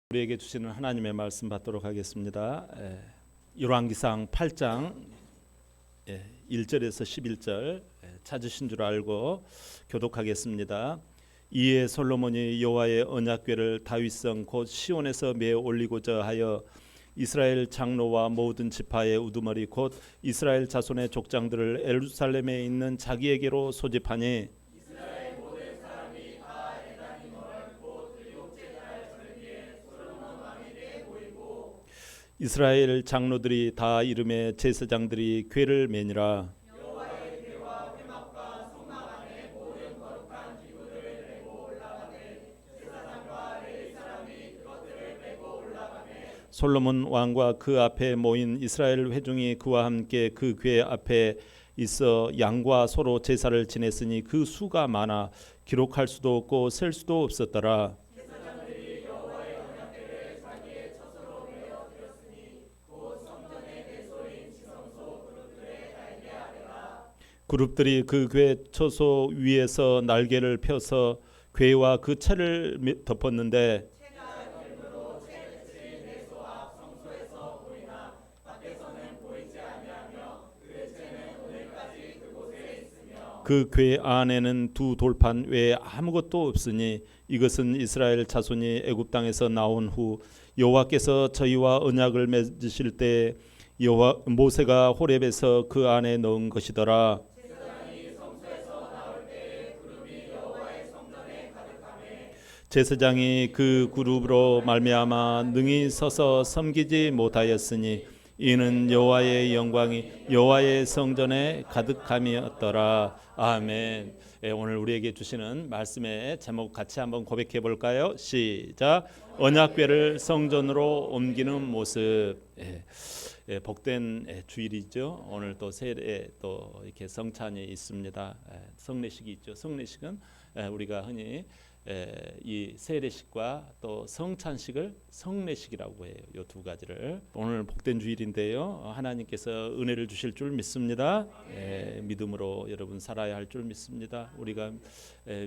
우리에게 주시는 하나님의 말씀 받도록 하겠습니다. 열왕기상 8장 1절에서 11절 찾으신 줄 알고 교독하겠습니다. 이에 솔로몬이 여호와의 언약궤를 다윗성 곧 시온에서 메어 올리고자 하여 이스라엘 장로와 모든 지파의 우두머리 곧 이스라엘 자손의 족장들을 예루살렘에 있는 자기에게로 소집하니 이스라엘 장로들이 다 이름에 제사장들이 궤를 매니라. 여호와의 궤와 회막과 성막 안에 모든 거룩한 기구들을 메고 올라가되 제사장과 레위 사람이 그것들을 메고 올라가되 솔로몬 왕과 그 앞에 모인 이스라엘 회중이 그와 함께 그 궤 앞에 있어 양과 소로 제사를 지냈으니 그 수가 많아 기록할 수도 없고 셀 수도 없었더라. 그룹들이 그 궤 처소 위에서 날개를 펴서 궤와 그 채를 덮었는데 그 궤 안에는 두 돌판 외에 아무것도 없으니 이것은 이스라엘 자손이 애굽 땅에서 나온 후 여호와께서 저희와 언약을 맺으실 때 여호와 모세가 호렙에서 그 안에 넣은 것이더라. 제사장이 그 그룹으로 말미암아 능히 서서 섬기지 못하였으니 이는 여호와의 영광이 여호와의 성전에 가득함이었더라. 아멘. 오늘 우리에게 주시는 말씀의 제목 같이 한번 고백해 볼까요? 시작. 언약궤를 성전으로 옮기는 모습. 복된 주일이죠. 오늘 또 세례 또 이렇게 성찬이 있습니다. 성례식이 있죠. 성례식은 우리가 흔히 이 세례식과 또 성찬식을 성례식이라고 해요. 이 두 가지를. 오늘 복된 주일인데요. 하나님께서 은혜를 주실 줄 믿습니다. 믿음으로 여러분 살아야 할 줄 믿습니다. 우리가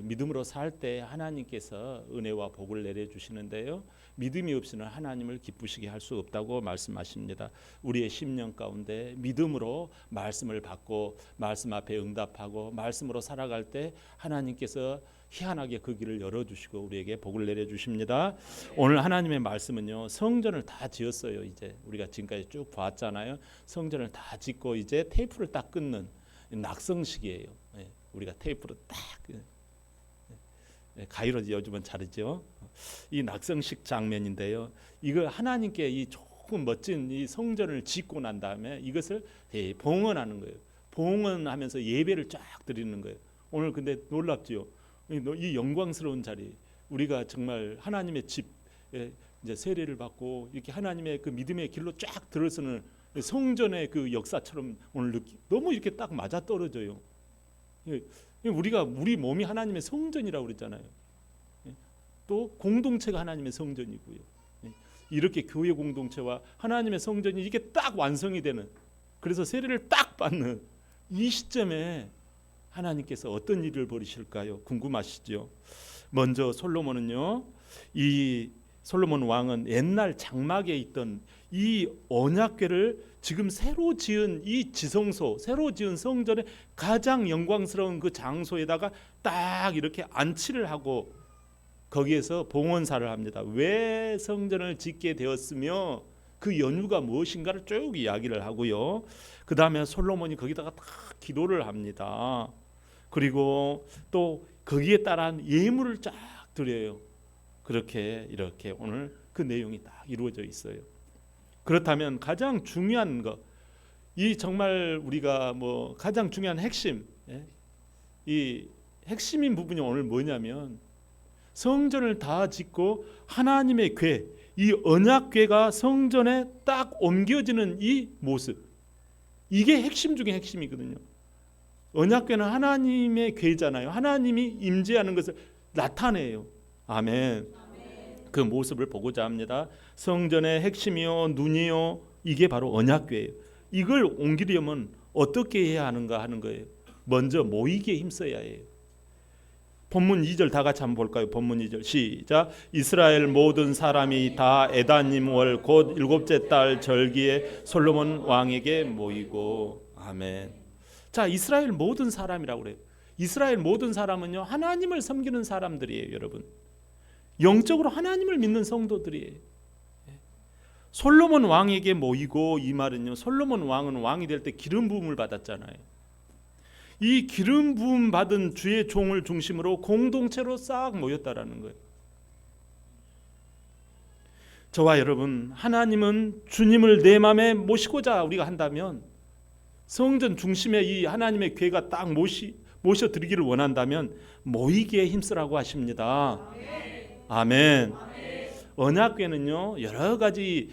믿음으로 살 때 하나님께서 은혜와 복을 내려주시는데요. 믿음이 없이는 하나님을 기쁘시게 할 수 없다고 말씀하십니다. 우리의 심령 가운데 믿음으로 말씀을 받고 말씀 앞에 응답하고 말씀으로 살아갈 때 하나님께서 희한하게 그 길을 열어주시고 우리에게 복을 내려주십니다. 오늘 하나님의 말씀은요, 성전을 다 지었어요. 이제 우리가 지금까지 쭉 봤잖아요. 성전을 다 짓고 이제 테이프를 딱 끊는 낙성식이에요. 우리가 테이프를 딱 가위로 요즘은 자르죠. 이 낙성식 장면인데요. 이거 하나님께 이 조금 멋진 이 성전을 짓고 난 다음에 이것을 봉헌하는 거예요. 봉헌하면서 예배를 쫙 드리는 거예요. 오늘 근데 놀랍지요. 이 영광스러운 자리, 우리가 정말 하나님의 집에 이제 세례를 받고 이렇게 하나님의 그 믿음의 길로 쫙 들어서는 성전의 그 역사처럼 오늘 너무 이렇게 딱 맞아 떨어져요. 우리 몸이 하나님의 성전이라고 그랬잖아요. 또 공동체가 하나님의 성전이고요. 이렇게 교회 공동체와 하나님의 성전이 이게 딱 완성이 되는, 그래서 세례를 딱 받는 이 시점에 하나님께서 어떤 일을 벌이실까요? 궁금하시죠? 먼저 솔로몬은요, 이 솔로몬 왕은 옛날 장막에 있던 이 언약궤를 지금 새로 지은 이 지성소, 새로 지은 성전의 가장 영광스러운 그 장소에다가 딱 이렇게 안치를 하고 거기에서 봉헌사를 합니다. 왜 성전을 짓게 되었으며 그 연유가 무엇인가를 쭉 이야기를 하고요. 그 다음에 솔로몬이 거기다가 다 기도를 합니다. 그리고 또 거기에 따른 예물을 쫙 드려요. 그렇게 이렇게 오늘 그 내용이 딱 이루어져 있어요. 그렇다면 가장 중요한 거, 이 정말 우리가 뭐 가장 중요한 핵심, 이 핵심인 부분이 오늘 뭐냐면 성전을 다 짓고 하나님의 궤, 이 언약궤가 성전에 딱 옮겨지는 이 모습, 이게 핵심 중에 핵심이거든요. 언약궤는 하나님의 궤잖아요. 하나님이 임재하는 것을 나타내요. 아멘. 그 모습을 보고자 합니다. 성전의 핵심이요, 눈이요, 이게 바로 언약궤예요. 이걸 옮기려면 어떻게 해야 하는가 하는 거예요. 먼저 모이기에 힘써야 해요. 본문 2절 다 같이 한번 볼까요? 본문 2절 시작. 이스라엘 모든 사람이 다 에다님 월 곧 일곱째 달 절기에 솔로몬 왕에게 모이고. 아멘. 자, 이스라엘 모든 사람이라고 그래요. 이스라엘 모든 사람은요, 하나님을 섬기는 사람들이에요, 여러분. 영적으로 하나님을 믿는 성도들이에요. 솔로몬 왕에게 모이고, 이 말은요, 솔로몬 왕은 왕이 될 때 기름 부음을 받았잖아요. 이 기름 부음 받은 주의 종을 중심으로 공동체로 싹 모였다라는 거예요. 저와 여러분, 하나님은 주님을 내 마음에 모시고자 우리가 한다면, 성전 중심에 이 하나님의 교회가 딱 모셔드리기를 원한다면 모이기에 힘쓰라고 하십니다. 아멘. 언약궤는요, 여러 가지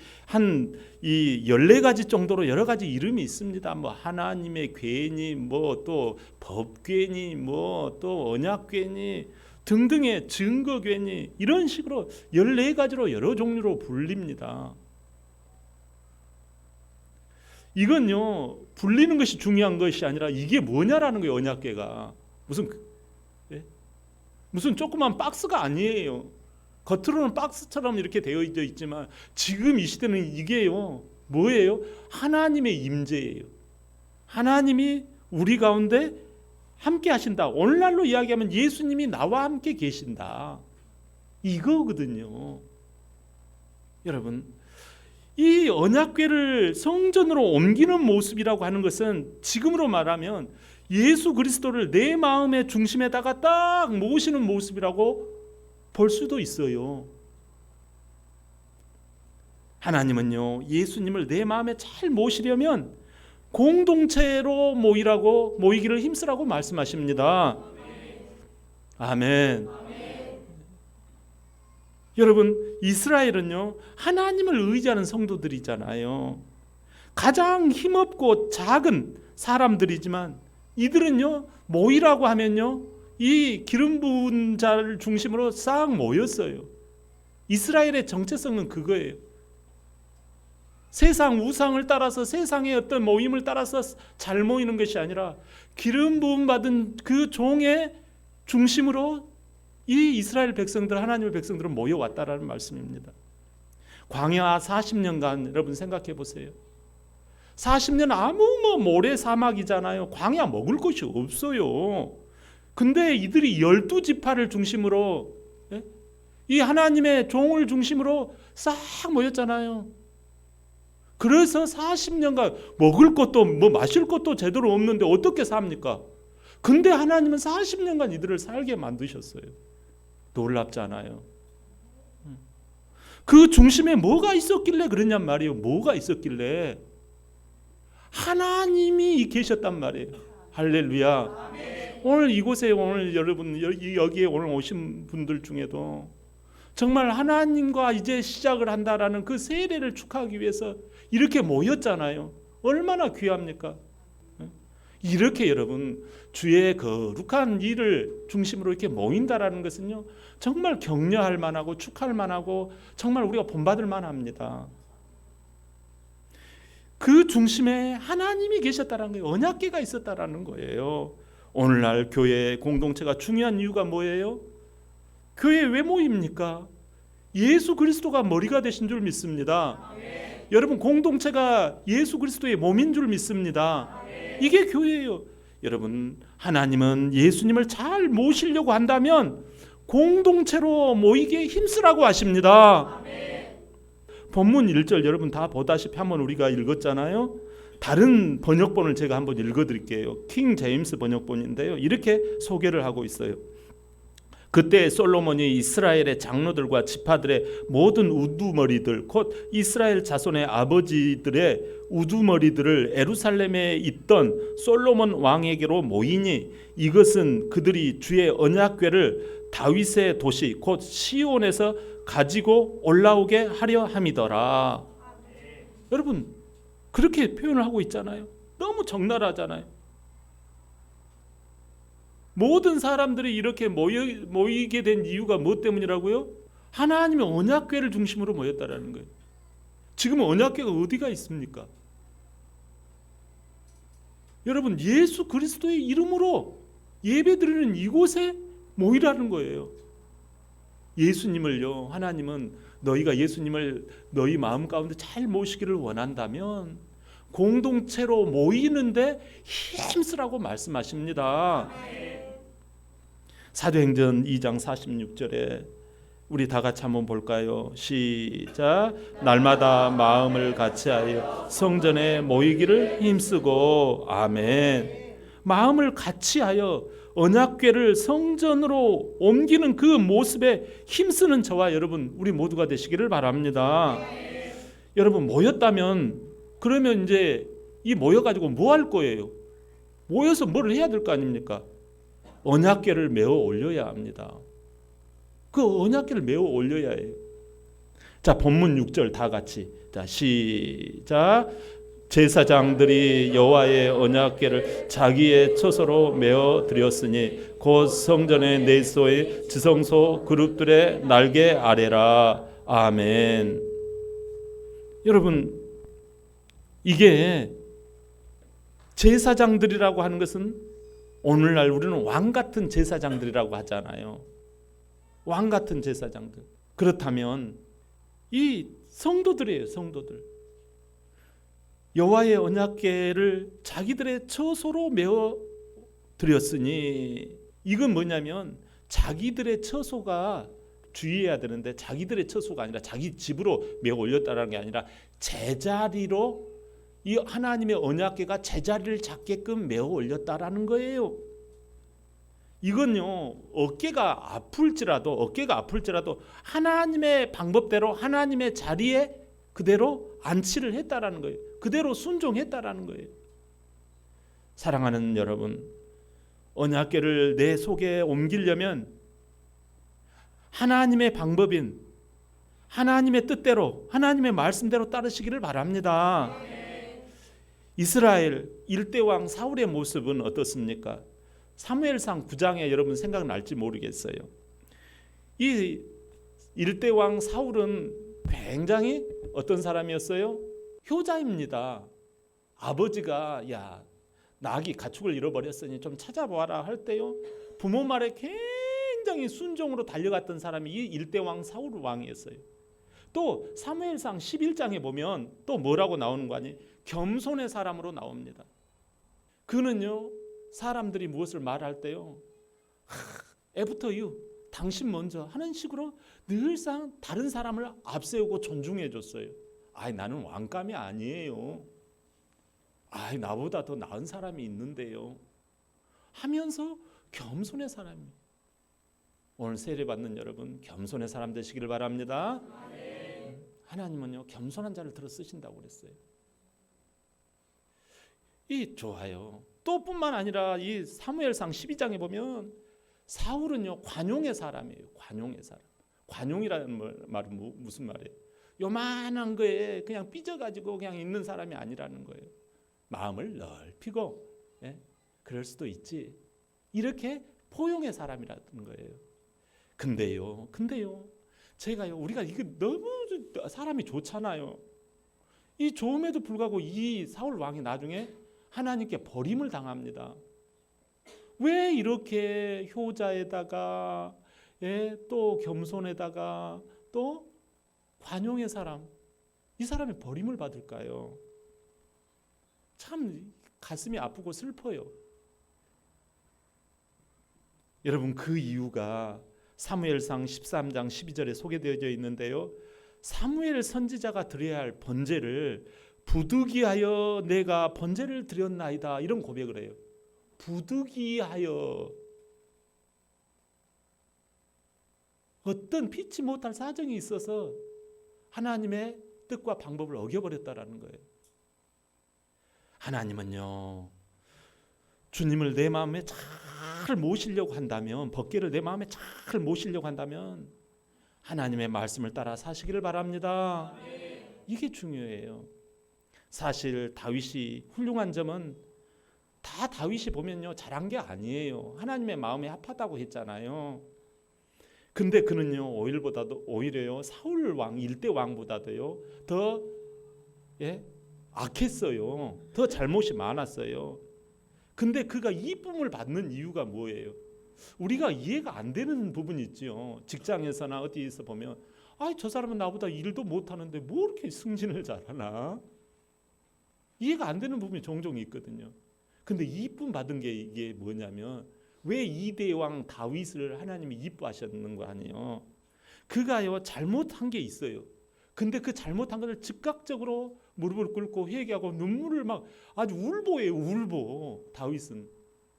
이 14가지 정도로 여러 가지 이름이 있습니다. 뭐 하나님의 궤니, 뭐 또 법궤니, 뭐 또 언약궤니 등등의 증거궤니, 이런 식으로 14가지로 여러 종류로 불립니다. 이건요, 불리는 것이 중요한 것이 아니라 이게 뭐냐라는 거예요. 언약궤가 무슨 조그만 박스가 아니에요. 겉으로는 박스처럼 이렇게 되어 있지만 지금 이 시대는 이게요, 뭐예요? 하나님의 임재예요. 하나님이 우리 가운데 함께 하신다. 오늘날로 이야기하면 예수님이 나와 함께 계신다, 이거거든요. 여러분, 이 언약궤를 성전으로 옮기는 모습이라고 하는 것은 지금으로 말하면 예수 그리스도를 내 마음의 중심에다가 딱 모시는 모습이라고 볼 수도 있어요. 하나님은요, 예수님을 내 마음에 잘 모시려면 공동체로 모이기를 힘쓰라고 말씀하십니다. 아멘. 여러분, 이스라엘은요, 하나님을 의지하는 성도들이잖아요. 가장 힘없고 작은 사람들이지만 이들은요, 모이라고 하면요, 이 기름 부은 자를 중심으로 싹 모였어요. 이스라엘의 정체성은 그거예요. 세상 우상을 따라서, 세상의 어떤 모임을 따라서 잘 모이는 것이 아니라 기름 부음 받은 그 종의 중심으로 이 이스라엘 백성들, 하나님의 백성들은 모여왔다라는 말씀입니다. 광야 40년간 여러분 생각해 보세요. 40년 아무 모래 사막이잖아요. 광야 먹을 것이 없어요. 근데 이들이 12지파를 중심으로, 이 하나님의 종을 중심으로 싹 모였잖아요. 그래서 40년간 먹을 것도 마실 것도 제대로 없는데 어떻게 삽니까? 근데 하나님은 40년간 이들을 살게 만드셨어요. 놀랍잖아요. 그 중심에 뭐가 있었길래 그러냔 말이에요. 뭐가 있었길래? 하나님이 계셨단 말이에요. 할렐루야. 오늘 이곳에, 오늘 여러분 여기에 오늘 오신 분들 중에도 정말 하나님과 이제 시작을 한다라는 그 세례를 축하하기 위해서 이렇게 모였잖아요. 얼마나 귀합니까? 이렇게 여러분 주의 거룩한 일을 중심으로 이렇게 모인다라는 것은요, 정말 격려할 만하고 축하할 만하고 정말 우리가 본받을 만합니다. 그 중심에 하나님이 계셨다는 거예요. 언약궤가 있었다라는 거예요. 오늘날 교회 공동체가 중요한 이유가 뭐예요? 교회 왜 모입니까? 예수 그리스도가 머리가 되신 줄 믿습니다. 여러분, 공동체가 예수 그리스도의 몸인 줄 믿습니다. 이게 교회예요. 여러분, 하나님은 예수님을 잘 모시려고 한다면 공동체로 모이기에 힘쓰라고 하십니다. 본문 1절 여러분 다 보다시피 한번 우리가 읽었잖아요. 다른 번역본을 제가 한번 읽어드릴게요. 킹 제임스 번역본인데요, 이렇게 소개를 하고 있어요. 그때 솔로몬이 이스라엘의 장로들과 지파들의 모든 우두머리들, 곧 이스라엘 자손의 아버지들의 우두머리들을 예루살렘에 있던 솔로몬 왕에게로 모이니, 이것은 그들이 주의 언약궤를 다윗의 도시 곧 시온에서 가지고 올라오게 하려 함이더라. 여러분, 그렇게 표현을 하고 있잖아요. 너무 적나라하잖아요. 모든 사람들이 이렇게 모이게 된 이유가 무엇 때문이라고요? 하나님의 언약궤를 중심으로 모였다라는 거예요. 지금 언약궤가 어디가 있습니까? 여러분, 예수 그리스도의 이름으로 예배드리는 이곳에 모이라는 거예요. 예수님을요, 하나님은 너희가 예수님을 너희 마음 가운데 잘 모시기를 원한다면 공동체로 모이는데 힘쓰라고 말씀하십니다. 사도행전 2장 46절에 우리 다 같이 한번 볼까요? 시작. 날마다 마음을 같이하여 성전에 모이기를 힘쓰고. 아멘. 마음을 같이하여 언약궤를 성전으로 옮기는 그 모습에 힘쓰는 저와 여러분 우리 모두가 되시기를 바랍니다. 여러분 모였다면 그러면 이제 이 모여가지고 뭐 할 거예요? 모여서 뭘 해야 될 거 아닙니까? 언약궤를 메어 올려야 합니다. 그 언약궤를 메어 올려야 해요. 자, 본문 6절 다 같이. 자, 시작. 제사장들이 여호와의 언약궤를 자기의 처소로 메어 드렸으니 곧 성전의 내소의 지성소 그룹들의 날개 아래라. 아멘. 여러분, 이게 제사장들이라고 하는 것은 오늘날 우리는 왕 같은 제사장들이라고 하잖아요. 왕 같은 제사장들. 그렇다면 이 성도들이에요, 성도들. 여호와의 언약궤를 자기들의 처소로 메어 드렸으니 이건 뭐냐면 자기들의 처소가 주의해야 되는데 자기들의 처소가 아니라 자기 집으로 메어 올렸다는 게 아니라 제자리로 이 하나님의 언약궤가 제자리를 잡게끔 메어 올렸다라는 거예요. 이건요 어깨가 아플지라도 하나님의 방법대로 하나님의 자리에 그대로 안치를 했다라는 거예요. 그대로 순종했다라는 거예요. 사랑하는 여러분, 언약궤를 내 속에 옮기려면 하나님의 방법인 하나님의 뜻대로 하나님의 말씀대로 따르시기를 바랍니다. 이스라엘 일대왕 사울의 모습은 어떻습니까? 사무엘상 9장에 여러분 생각날지 모르겠어요. 이 일대왕 사울은 굉장히 어떤 사람이었어요? 효자입니다. 아버지가 야 낙이 가축을 잃어버렸으니 좀 찾아보아라 할 때요 부모 말에 굉장히 순종으로 달려갔던 사람이 이 일대왕 사울 왕이었어요. 또 사무엘상 11장에 보면 또 뭐라고 나오는 거 아니? 겸손의 사람으로 나옵니다. 그는요 사람들이 무엇을 말할 때요 애프터 유 당신 먼저 하는 식으로 늘상 다른 사람을 앞세우고 존중해 줬어요. 아이 나는 왕감이 아니에요. 아이 나보다 더 나은 사람이 있는데요 하면서 겸손의 사람이에요. 오늘 세례 받는 여러분 겸손의 사람 되시기를 바랍니다. 하나님은요 겸손한 자를 들어 쓰신다고 그랬어요. 이 좋아요. 또 뿐만 아니라 이 사무엘상 12장에 보면 사울은요 관용의 사람이에요. 관용의 사람. 관용이라는 말은 무슨 말이에요? 요만한 거에 그냥 삐져가지고 그냥 있는 사람이 아니라는 거예요. 마음을 넓히고 그럴 수도 있지. 이렇게 포용의 사람이라는 거예요. 근데요 제가요 우리가 이게 너무 사람이 좋잖아요. 이 좋음에도 불구하고 이 사울 왕이 나중에 하나님께 버림을 당합니다. 왜 이렇게 효자에다가 또 겸손에다가 또 관용의 사람 이 사람이 버림을 받을까요? 참 가슴이 아프고 슬퍼요. 여러분 그 이유가 사무엘상 13장 12절에 소개되어져 있는데요. 사무엘 선지자가 드려야 할 번제를 부득이하여 내가 번제를 드렸나이다 이런 고백을 해요. 부득이하여 어떤 피치 못할 사정이 있어서 하나님의 뜻과 방법을 어겨버렸다라는 거예요. 하나님은요 주님을 내 마음에 잘 모시려고 한다면 법궤를 내 마음에 잘 모시려고 한다면 하나님의 말씀을 따라 사시기를 바랍니다. 이게 중요해요. 사실 다윗이 훌륭한 점은 다 다윗이 보면요 잘한 게 아니에요. 하나님의 마음에 합하다고 했잖아요. 근데 그는요 오히려요 사울 왕 일대 왕보다도요 더 악했어요. 더 잘못이 많았어요. 근데 그가 이쁨을 받는 이유가 뭐예요? 우리가 이해가 안 되는 부분이 있죠. 직장에서나 어디에서 보면 저 사람은 나보다 일도 못하는데 뭐 이렇게 승진을 잘하나? 이해가 안 되는 부분이 종종 있거든요. 근데 이쁨 받은 게 이게 뭐냐면 왜 이대왕 다윗을 하나님이 이뻐하셨는 거 아니에요? 그가요 잘못한 게 있어요. 근데 그 잘못한 것을 즉각적으로 무릎을 꿇고 회개하고 눈물을 막 아주 울보예요. 울보. 다윗은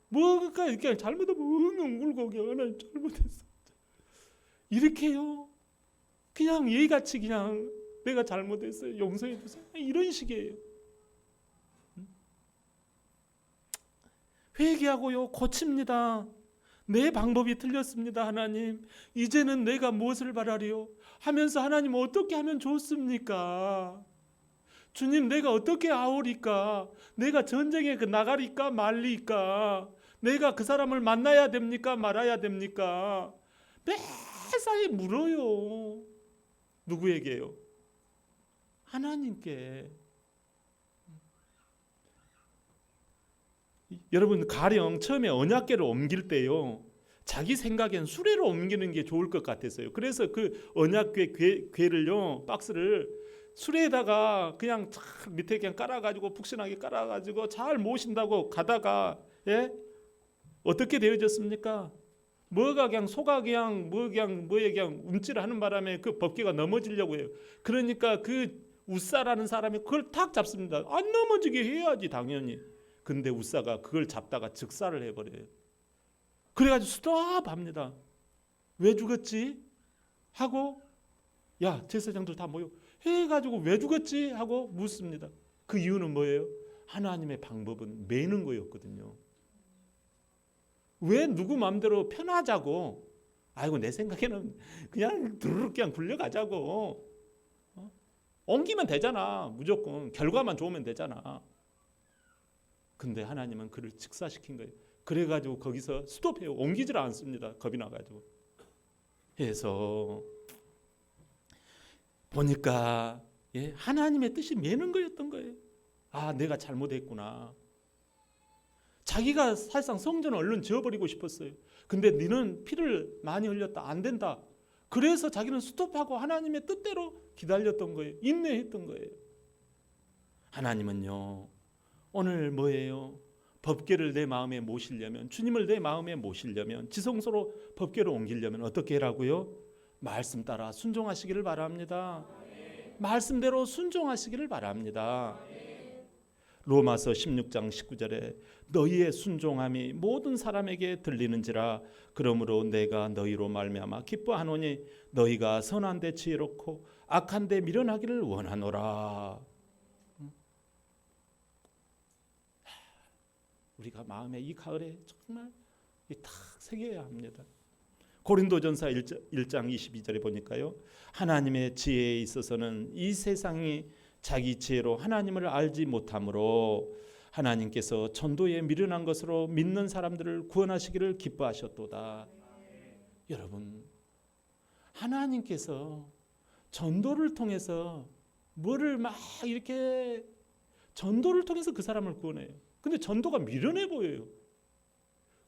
뭐가 이렇게 잘못하면 엉엉 울고 그냥 하나님 잘못했어. 이렇게요. 그냥 예의같이 그냥 내가 잘못했어요. 용서해 주세요. 이런 식이에요. 회개하고요 고칩니다. 내 방법이 틀렸습니다. 하나님 이제는 내가 무엇을 바라리요 하면서 하나님 어떻게 하면 좋습니까? 주님 내가 어떻게 아오리까? 내가 전쟁에 나가리까 말리까? 내가 그 사람을 만나야 됩니까 말아야 됩니까? 매사에 물어요. 누구에게요? 하나님께. 여러분 가령 처음에 언약궤를 옮길 때요 자기 생각엔 수레로 옮기는 게 좋을 것 같았어요. 그래서 그 언약궤를요 박스를 수레에다가 그냥 밑에 그냥 깔아가지고 푹신하게 깔아가지고 잘 모신다고 가다가 어떻게 되어졌습니까? 뭐가 그냥 소가 그냥 뭐에 그냥 움찔하는 바람에 그 법궤가 넘어지려고 해요. 그러니까 그 우사라는 사람이 그걸 탁 잡습니다. 안 넘어지게 해야지 당연히. 근데 우사가 그걸 잡다가 즉사를 해버려요. 그래가지고 스톱합니다. 왜 죽었지? 하고 야 제사장들 다 모여 해가지고 왜 죽었지? 하고 묻습니다. 그 이유는 뭐예요? 하나님의 방법은 매는 거였거든요. 왜 누구 마음대로 편하자고 아이고 내 생각에는 그냥 두루룩 그냥 굴려가자고 옮기면 되잖아. 무조건 결과만 좋으면 되잖아. 근데 하나님은 그를 즉사시킨 거예요. 그래가지고 거기서 스톱해요. 옮기질 않습니다. 겁이 나가지고. 해서 보니까 하나님의 뜻이 매는 거였던 거예요. 내가 잘못했구나. 자기가 사실상 성전을 얼른 지어버리고 싶었어요. 근데 너는 피를 많이 흘렸다. 안 된다. 그래서 자기는 스톱하고 하나님의 뜻대로 기다렸던 거예요. 인내했던 거예요. 하나님은요. 오늘 뭐예요? 법궤를 내 마음에 모시려면 주님을 내 마음에 모시려면 지성소로 법궤를 옮기려면 어떻게 하라고요? 말씀 따라 순종하시기를 바랍니다. 말씀대로 순종하시기를 바랍니다. 로마서 16장 19절에 너희의 순종함이 모든 사람에게 들리는지라 그러므로 내가 너희로 말미암아 기뻐하노니 너희가 선한 데 지혜롭고 악한 데 미련하기를 원하노라. 우리가 마음에 이 가을에 정말 탁 새겨야 합니다. 고린도전서 1장 22절에 보니까요. 하나님의 지혜에 있어서는 이 세상이 자기 지혜로 하나님을 알지 못하므로 하나님께서 전도에 미련한 것으로 믿는 사람들을 구원하시기를 기뻐하셨도다. 여러분 하나님께서 전도를 통해서 뭐를 막 이렇게 전도를 통해서 그 사람을 구원해요. 근데 전도가 미련해 보여요.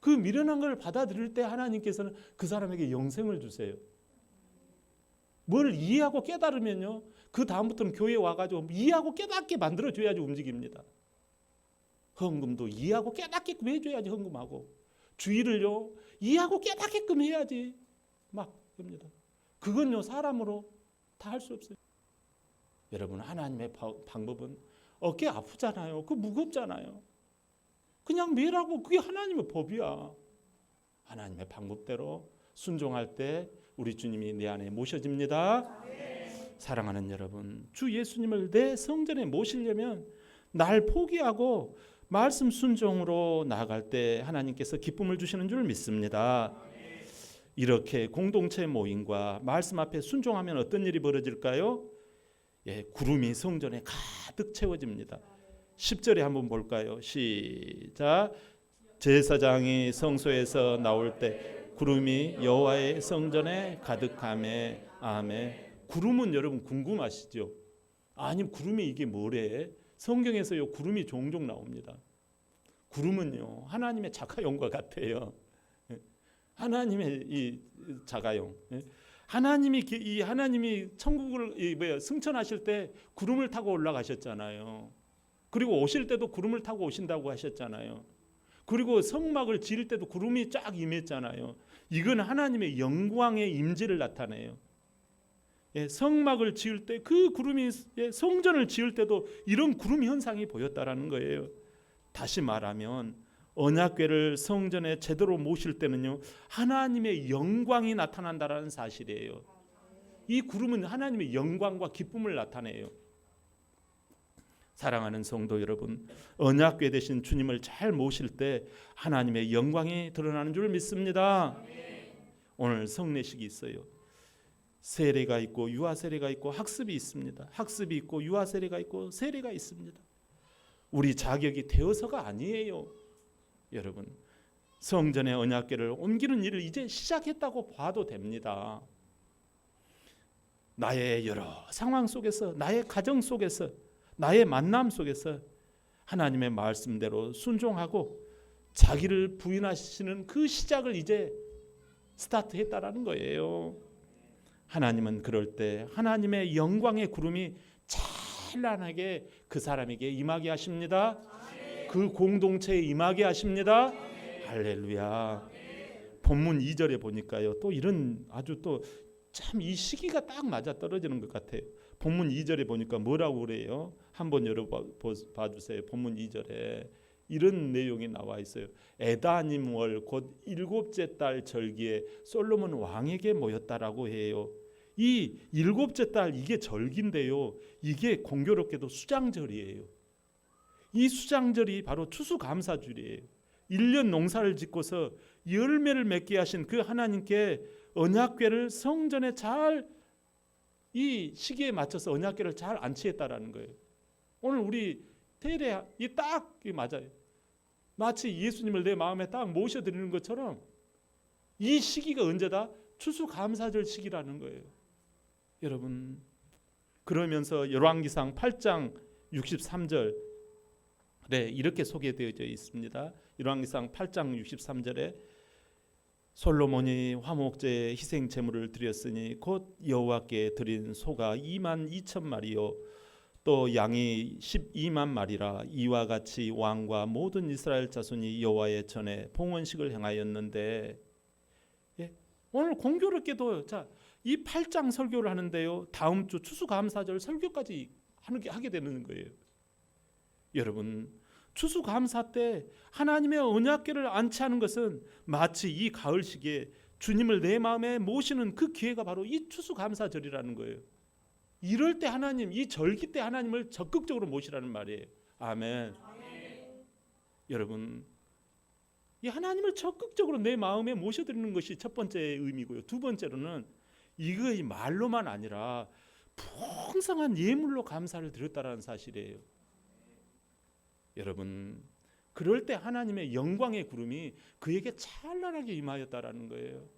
그 미련한 걸 받아들일 때 하나님께서는 그 사람에게 영생을 주세요. 뭘 이해하고 깨달으면요. 그 다음부터는 교회에 와가지고 이해하고 깨닫게 만들어줘야지 움직입니다. 헌금도 이해하고 깨닫게끔 해줘야지 헌금하고 주의를요. 이해하고 깨닫게끔 해야지 막 합니다. 그건요. 사람으로 다 할 수 없어요. 여러분 하나님의 방법은 어깨 아프잖아요. 그 무겁잖아요. 그냥 매라고 그게 하나님의 법이야. 하나님의 방법대로 순종할 때 우리 주님이 내 안에 모셔집니다. 사랑하는 여러분, 주 예수님을 내 성전에 모시려면 날 포기하고 말씀 순종으로 나아갈 때 하나님께서 기쁨을 주시는 줄 믿습니다. 이렇게 공동체 모임과 말씀 앞에 순종하면 어떤 일이 벌어질까요? 구름이 성전에 가득 채워집니다. 10절에 한번 볼까요? 시작. 제사장이 성소에서 나올 때 구름이 여호와의 성전에 가득하매 아멘. 구름은 여러분 궁금하시죠? 아니 구름이 이게 뭐래? 성경에서요 구름이 종종 나옵니다. 구름은요 하나님의 자가용과 같아요. 하나님의 이 자가용. 하나님이 천국을 승천하실 때 구름을 타고 올라가셨잖아요. 그리고 오실 때도 구름을 타고 오신다고 하셨잖아요. 그리고 성막을 지을 때도 구름이 쫙 임했잖아요. 이건 하나님의 영광의 임재를 나타내요. 성막을 지을 때 그 구름이, 성전을 지을 때도 이런 구름 현상이 보였다라는 거예요. 다시 말하면 언약궤를 성전에 제대로 모실 때는요, 하나님의 영광이 나타난다라는 사실이에요. 이 구름은 하나님의 영광과 기쁨을 나타내요. 사랑하는 성도 여러분, 언약궤 되신 주님을 잘 모실 때 하나님의 영광이 드러나는 줄 믿습니다. 오늘 성례식이 있어요. 세례가 있고 유아 세례가 있고 학습이 있습니다. 학습이 있고 유아 세례가 있고 세례가 있습니다. 우리 자격이 되어서가 아니에요. 여러분, 성전의 언약궤를 옮기는 일을 이제 시작했다고 봐도 됩니다. 나의 여러 상황 속에서, 나의 가정 속에서, 나의 만남 속에서 하나님의 말씀대로 순종하고 자기를 부인하시는 그 시작을 이제 스타트했다라는 거예요. 하나님은 그럴 때 하나님의 영광의 구름이 찬란하게 그 사람에게 임하게 하십니다. 그 공동체에 임하게 하십니다. 할렐루야. 본문 2절에 보니까요, 또 이런 아주 또 참 이 시기가 딱 맞아 떨어지는 것 같아요. 본문 2절에 보니까 뭐라고 그래요? 한번 열어봐 주세요. 본문 2절에 이런 내용이 나와 있어요. 에다님월 곧 7째 달 절기에 솔로몬 왕에게 모였다라고 해요. 이 7째 달 이게 절기인데요, 이게 공교롭게도 수장절이에요. 이 수장절이 바로 추수감사절이에요. 1년 농사를 짓고서 열매를 맺게 하신 그 하나님께 언약궤를 성전에 잘, 이 시기에 맞춰서 언약궤를 잘 안치했다라는 거예요. 오늘 우리 테레 딱 맞아요. 마치 예수님을 내 마음에 딱 모셔드리는 것처럼 이 시기가 언제다? 추수감사절 시기라는 거예요. 여러분, 그러면서 열왕기상 8장 63절 이렇게 소개되어져 있습니다. 열왕기상 8장 63절에 솔로몬이 화목제에 희생 제물을 드렸으니 곧 여호와께 드린 소가 2만 2천 마리요 또 양이 12만 마리라. 이와 같이 왕과 모든 이스라엘 자손이 여호와의 전에 봉헌식을 행하였는데, 오늘 공교롭게도 이 8장 설교를 하는데요, 다음 주 추수감사절 설교까지 하게 되는 거예요. 여러분, 추수감사 때 하나님의 언약궤를 안치하는 것은 마치 이 가을 시기에 주님을 내 마음에 모시는 그 기회가 바로 이 추수감사절이라는 거예요. 이럴 때 하나님, 이 절기 때 하나님을 적극적으로 모시라는 말이에요. 아멘. 여러분, 이 하나님을 적극적으로 내 마음에 모셔드리는 것이 첫 번째 의미고요. 두 번째로는 이거 말로만 아니라 풍성한 예물로 감사를 드렸다라는 사실이에요. 여러분, 그럴 때 하나님의 영광의 구름이 그에게 찬란하게 임하였다라는 거예요.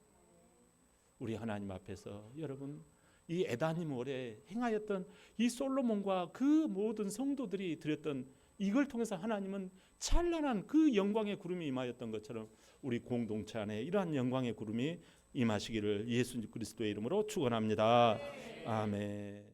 우리 하나님 앞에서 여러분, 이 에다님월에 행하였던 이 솔로몬과 그 모든 성도들이 드렸던 이걸 통해서 하나님은 찬란한 그 영광의 구름이 임하였던 것처럼 우리 공동체 안에 이러한 영광의 구름이 임하시기를 예수 그리스도의 이름으로 축원합니다. 아멘.